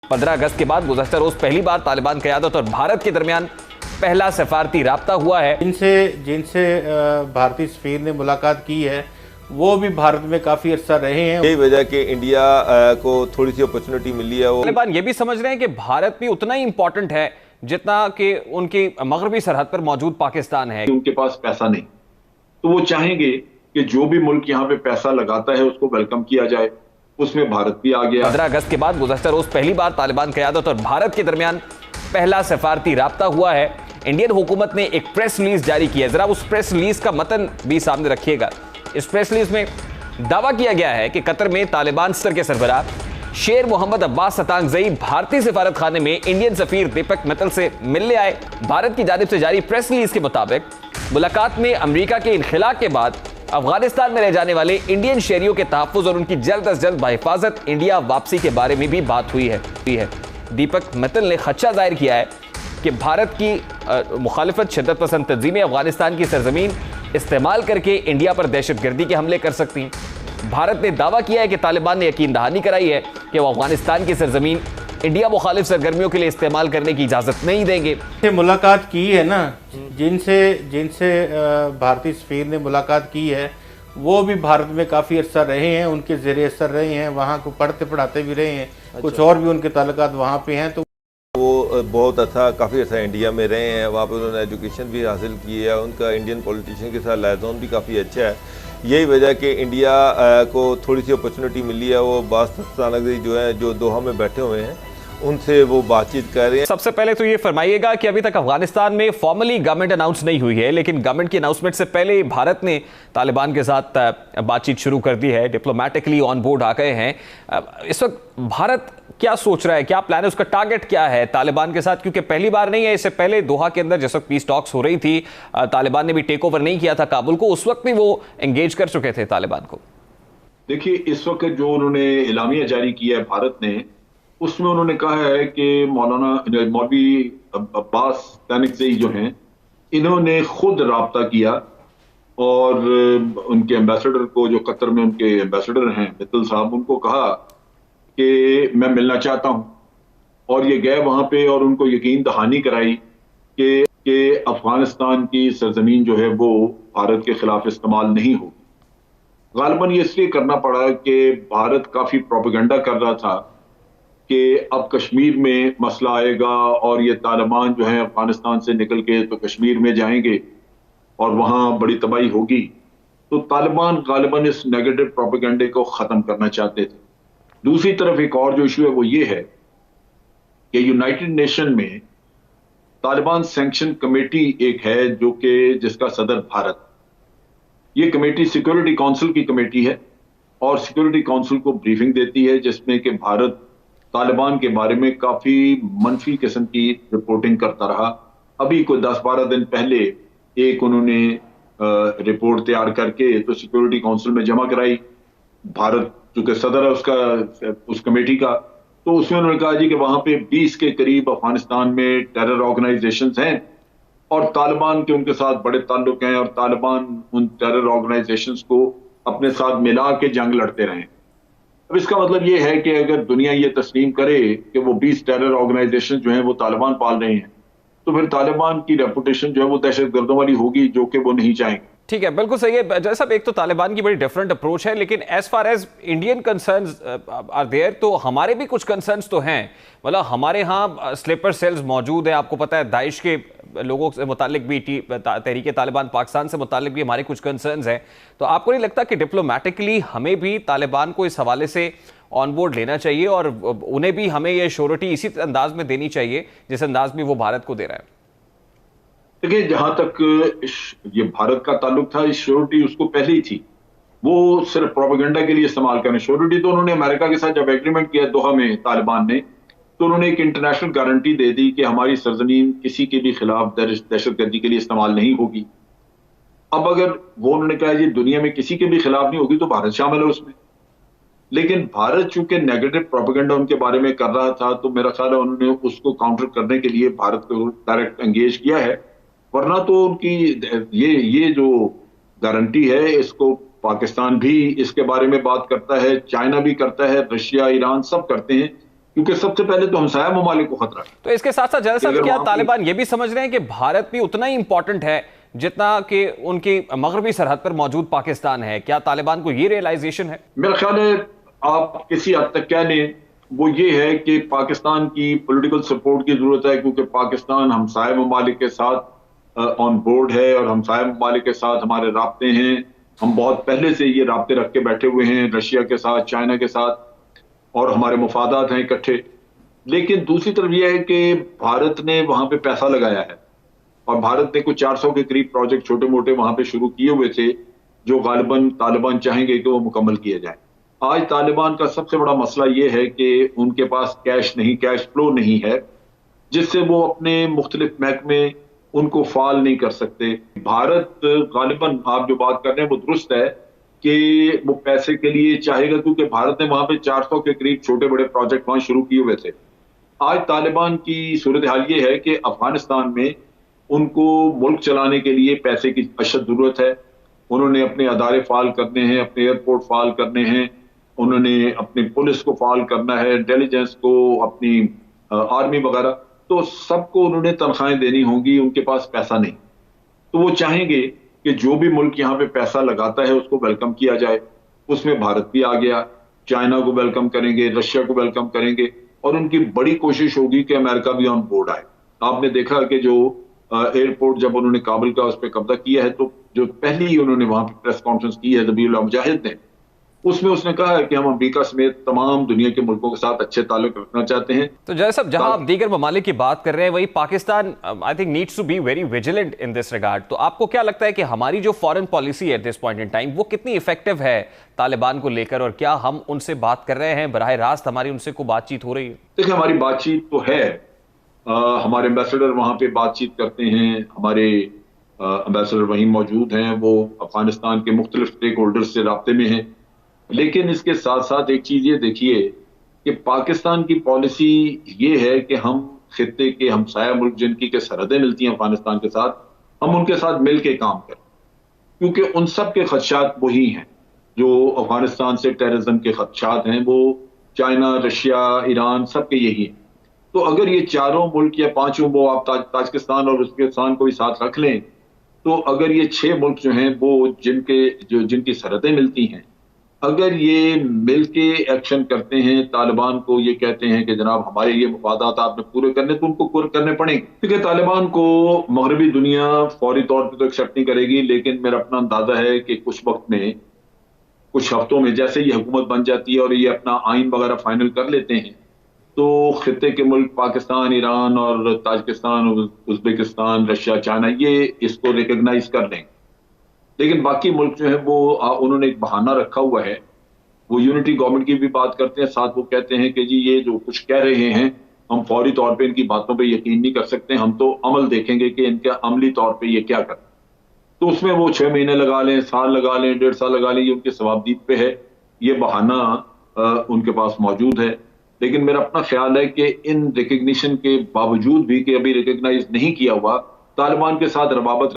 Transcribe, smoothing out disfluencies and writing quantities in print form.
15 अगस्त के बाद गुज़श्ता रोज पहली बार तालिबान क़यादत और भारत के दरमियान पहला सफारती राब्ता हुआ है। जिनसे भारतीय सफीर ने मुलाकात की है वो भी भारत में काफ़ी अर्सा रहे हैं। यही वजह कि इंडिया को थोड़ी सी अपॉर्चुनिटी मिली है। तालिबान ये भी समझ रहे हैं कि भारत भी उतना ही इंपॉर्टेंट है जितना कि उनकी मगरबी सरहद पर मौजूद पाकिस्तान है। उनके पास पैसा नहीं, तो वो चाहेंगे कि जो भी मुल्क यहाँ पे पैसा लगाता है उसको वेलकम किया जाए। उसमें भारत भी आ गया। 15 अगस्त के बाद गुज़श्ता रोज पहली बार तालिबान क़यादत और भारत के दरमियान पहला सफारती राब्ता हुआ है। इंडियन हुकूमत ने एक प्रेस रिलीज जारी की है। जरा उस प्रेस रिलीज का मतन भी सामने रखिएगा। इस प्रेस रिलीज में दावा किया गया है कि कतर में तालिबान स्तर के सरबराह शेर मोहम्मद अब्बास सतांगज़ई भारतीय सिफारत खाने में इंडियन सफीर दीपक मित्तल से मिलने आए। भारत की जानिब से जारी प्रेस रिलीज के मुताबिक मुलाकात में अमेरिका के इनखिला के बाद अफगानिस्तान में रह जाने वाले इंडियन शहरियों के तहफ़्फ़ुज़ और उनकी जल्द अज जल्द बाहिफाजत इंडिया वापसी के बारे में भी बात हुई है। दीपक मित्तल ने खदशा जाहिर किया है कि भारत की मुखालिफत शिद्दत पसंद तंजीमें अफगानिस्तान की सरजमीन इस्तेमाल करके इंडिया पर दहशतगर्दी के हमले कर सकती हैं। भारत ने दावा किया है कि तालिबान ने यकीन दहानी कराई है कि वो अफगानिस्तान की सरजमीन इंडिया मुखालिफ सरगर्मियों के लिए इस्तेमाल करने की इजाज़त नहीं देंगे। मुलाकात की है ना, जिनसे भारतीय सफीर ने मुलाकात की है वो भी भारत में काफ़ी अर्सा रहे हैं, उनके ज़ेरे असर रहे हैं, वहाँ को पढ़ते पढ़ाते भी रहे हैं। कुछ और भी उनके ताल्लुकात वहाँ पे हैं। तो वो बहुत अच्छा काफ़ी अच्छा इंडिया में रहे हैं, वहाँ पर उन्होंने एजुकेशन भी हासिल की है। उनका इंडियन पॉलिटिशियन के साथ लाइजोन भी काफ़ी अच्छा है। यही वजह कि इंडिया को थोड़ी सी अपॉर्चुनिटी मिली है। वो अब्बास सतांगज़ई जो है जो दोहा में बैठे हुए हैं उनसे वो बातचीत कर रहे हैं। सबसे पहले तो ये फरमाइएगा कि अभी तक अफगानिस्तान में फॉर्मली गवर्नमेंट अनाउंस नहीं हुई है, लेकिन गवर्नमेंट की अनाउंसमेंट से पहले भारत ने तालिबान के साथ बातचीत शुरू कर दी है, डिप्लोमेटिकली ऑन बोर्ड आ गए हैं। इस वक्त भारत क्या सोच रहा है, क्या प्लान है, उसका टारगेट क्या है तालिबान के साथ? क्योंकि पहली बार नहीं है, इससे पहले दोहा के अंदर जिस वक्त पीस टॉक्स हो रही थी, तालिबान ने भी टेक ओवर नहीं किया था काबुल को, उस वक्त भी वो एंगेज कर चुके थे तालिबान को। देखिए, इस वक्त जो उन्होंने एलामिया जारी किया है भारत ने, उसमें उन्होंने कहा है कि मौलवी अब्बास सतांगज़ई जो हैं इन्होंने खुद राब्ता किया और उनके एम्बेसडर को, जो कतर में उनके एम्बेसडर हैं मित्तल साहब, उनको कहा कि मैं मिलना चाहता हूं। और ये गए वहां पे और उनको यकीन दहानी कराई कि अफगानिस्तान की सरजमीन जो है वो भारत के खिलाफ इस्तेमाल नहीं होगी। गालिबन ये इसलिए करना पड़ा कि भारत काफी प्रोपेगेंडा कर रहा था कि अब कश्मीर में मसला आएगा और ये तालिबान जो है अफगानिस्तान से निकल के तो कश्मीर में जाएंगे और वहां बड़ी तबाही होगी। तो तालिबान गालिबन इस नेगेटिव प्रोपेगेंडे को खत्म करना चाहते थे। दूसरी तरफ एक और जो इशू है वो ये है कि यूनाइटेड नेशन में तालिबान सैंक्शन कमेटी एक है जो कि जिसका सदर भारत। ये कमेटी सिक्योरिटी काउंसिल की कमेटी है और सिक्योरिटी काउंसिल को ब्रीफिंग देती है, जिसमें कि भारत तालिबान के बारे में काफी मनफी किस्म की रिपोर्टिंग करता रहा। अभी कोई 10-12 दिन पहले एक उन्होंने रिपोर्ट तैयार करके तो सिक्योरिटी काउंसिल में जमा कराई। भारत चूंकि सदर है उस कमेटी का, तो उसमें उन्होंने कहा जी कि वहां पे 20 के करीब अफगानिस्तान में टेरर ऑर्गेनाइजेशंस हैं और तालिबान के उनके साथ बड़े ताल्लुक हैं और तालिबान उन टेरर ऑर्गेनाइजेशंस को अपने साथ मिला के जंग लड़ते रहे। अब इसका मतलब ये है कि अगर दुनिया ये तस्लीम करे कि वो 20 टेरर ऑर्गेनाइजेशन जो हैं वो तालिबान पाल रहे हैं, तो फिर तालिबान की रेपुटेशन जो है वो दहशतगर्दों वाली होगी, जो कि वो नहीं चाहेंगे। ठीक है, बिल्कुल सही है जैसा। एक तो तालिबान की बड़ी डिफरेंट अप्रोच है, लेकिन as far as Indian concerns are there, तो हमारे भी कुछ कंसर्न्स तो हैं। मतलब हमारे यहाँ स्लीपर सेल्स मौजूद है, आपको पता है दाइश के लोगों से मुतालिक भी, तहरीक तालिबान पाकिस्तान से मुतालिक भी हमारे कुछ कंसर्न्स हैं। तो आपको नहीं लगता कि डिप्लोमेटिकली हमें भी तालिबान को इस हवाले से ऑन बोर्ड लेना चाहिए और उन्हें भी हमें ये श्योरिटी इसी अंदाज में देनी चाहिए जिस अंदाज में वो भारत को दे रहा है? देखिए, जहां तक ये भारत का ताल्लुक था, इस श्योरिटी उसको पहले ही थी। वो सिर्फ प्रोपेगेंडा के लिए इस्तेमाल करें। श्योरिटी तो उन्होंने अमेरिका के साथ जब एग्रीमेंट किया दोहा में तालिबान ने, तो उन्होंने एक इंटरनेशनल गारंटी दे दी कि हमारी सरजमीन किसी के भी खिलाफ दहशतगर्दी के लिए इस्तेमाल नहीं होगी। अब अगर वो उन्होंने कहा जी दुनिया में किसी के भी खिलाफ नहीं होगी, तो भारत शामिल है उसमें। लेकिन भारत चूंकि नेगेटिव प्रोपेगेंडा उनके बारे में कर रहा था, तो मेरा ख्याल है उन्होंने उसको काउंटर करने के लिए भारत को डायरेक्ट एंगेज किया है। वरना तो उनकी ये जो गारंटी है, इसको पाकिस्तान भी इसके बारे में बात करता है, चाइना भी करता है, रशिया, ईरान सब करते हैं क्योंकि सबसे पहले तो हमसाया ममालिक को खतरा है। तो इसके साथ साथ जरा साहब, अगर क्या वहाँ तालिबान ये भी समझ रहे हैं कि भारत भी उतना ही इंपॉर्टेंट है जितना कि उनकी मगरबी सरहद पर मौजूद पाकिस्तान है? क्या तालिबान को ये रियलाइजेशन है? मेरा ख्याल है आप किसी हद तक कह लें, वो ये है कि पाकिस्तान की पॉलिटिकल सपोर्ट की जरूरत है, क्योंकि पाकिस्तान हमसाया ममालिक के साथ ऑन बोर्ड है और हमसाया ममालिक के साथ हमारे राब्ते हैं। हम बहुत पहले से ये राब्ते रख के बैठे हुए हैं रशिया के साथ, चाइना के साथ, और हमारे मुफादात हैं इकट्ठे। लेकिन दूसरी तरफ यह है कि भारत ने वहां पे पैसा लगाया है और भारत ने कुछ 400 के करीब प्रोजेक्ट छोटे मोटे वहां पे शुरू किए हुए थे, जो गालिबन तालिबान चाहेंगे कि वो मुकम्मल किए जाए। आज तालिबान का सबसे बड़ा मसला ये है कि उनके पास कैश नहीं, कैश फ्लो नहीं है, जिससे वो अपने मुख्तलिफ महकमे उनको फाल नहीं कर सकते। भारत गालिबन, आप जो बात कर रहे हैं वो दुरुस्त है कि वो पैसे के लिए चाहेगा, क्योंकि भारत ने वहां पे 400 के करीब छोटे बड़े प्रोजेक्ट वहां शुरू किए हुए थे। आज तालिबान की सूरत हाल ये है कि अफगानिस्तान में उनको मुल्क चलाने के लिए पैसे की अशद जरूरत है। उन्होंने अपने अदारे फाल करने हैं, अपने एयरपोर्ट फाल करने हैं, उन्होंने अपनी पुलिस को फाल करना है, इंटेलिजेंस को, अपनी आर्मी वगैरह, तो सबको उन्होंने तनख्वाहें देनी होंगी। उनके पास पैसा नहीं, तो वो चाहेंगे कि जो भी मुल्क यहाँ पे पैसा लगाता है उसको वेलकम किया जाए। उसमें भारत भी आ गया, चाइना को वेलकम करेंगे, रशिया को वेलकम करेंगे, और उनकी बड़ी कोशिश होगी कि अमेरिका भी ऑन बोर्ड आए। आपने देखा कि जो एयरपोर्ट जब उन्होंने काबुल का उस पर कब्जा किया है, तो जो पहली ही उन्होंने वहां पर प्रेस कॉन्फ्रेंस की है ज़बीहुल्लाह मुजाहिद ने, उसमें उसने कहा है कि हम अमेरिका समेत तमाम दुनिया के मुल्कों के साथ अच्छे ताल्लुक रखना चाहते हैं। तो जय साहब, जहां आप दीगर ममालिक की बात कर रहे हैं, वही Pakistan I think needs to be very vigilant in this regard. तो आपको क्या लगता है कि हमारी जो फॉरेन पॉलिसी है at this point in time, वो कितनी इफेक्टिव है तालिबान को लेकर, और क्या हम उनसे बात कर रहे हैं, बराह रास्त हमारी उनसे कोई बातचीत हो रही है? देखिए, हमारी बातचीत तो है, हमारे एम्बेसडर वहां पे बातचीत करते हैं, हमारे एम्बेसडर वहीं मौजूद हैं, वो अफगानिस्तान के मुख्तलिफ स्टेक होल्डर्स से राब्ते में हैं। लेकिन इसके साथ साथ एक चीज ये देखिए कि पाकिस्तान की पॉलिसी ये है कि हम खित्ते के हमसाया मुल्क जिनकी के सरहदें मिलती हैं अफगानिस्तान के साथ, हम उनके साथ मिल के काम करें, क्योंकि उन सब के खदशात वही हैं जो अफगानिस्तान से टेररिज्म के खदशात हैं, वो चाइना, रशिया, ईरान, सबके यही हैं। तो अगर ये चारों मुल्क या पांचों, वो आप ताजिकिस्तान और उज़्बेकिस्तान को भी साथ रख लें, तो अगर ये 6 मुल्क जो हैं वो जिनकी सरहदें मिलती हैं, अगर ये मिलके एक्शन करते हैं, तालिबान को ये कहते हैं कि जनाब हमारे ये मुफादात आपने पूरे करने, तो उनको पूरे करने पड़ेंगे। क्योंकि तालिबान को मगरबी दुनिया फौरी तौर पे तो एक्सेप्ट नहीं करेगी, लेकिन मेरा अपना अंदाजा है कि कुछ वक्त में, कुछ हफ्तों में, जैसे ये हुकूमत बन जाती है और ये अपना आइन वगैरह फाइनल कर लेते हैं, तो खित्ते के मुल्क पाकिस्तान, ईरान और ताजिकिस्तान, उज़्बेकिस्तान, रशिया, चाइना, ये इसको रिकग्नाइज कर लेंगे। लेकिन बाकी मुल्क जो है वो उन्होंने एक बहाना रखा हुआ है, वो यूनिटी गवर्नमेंट की भी बात करते हैं, साथ वो कहते हैं कि जी ये जो कुछ कह रहे हैं हम फौरी तौर पे इनकी बातों पे यकीन नहीं कर सकते, हम तो अमल देखेंगे कि इनके अमली तौर पे ये क्या कर। तो उसमें वो 6 महीने लगा लें, साल लगा लें, 1.5 साल लगा लें, ये उनके सवाबदीद पे है, ये बहाना उनके पास मौजूद है। लेकिन मेरा अपना ख्याल है कि इन रिकग्निशन के बावजूद भी, कि अभी रिकग्नाइज नहीं किया हुआ, तालिबान के साथ रबाबत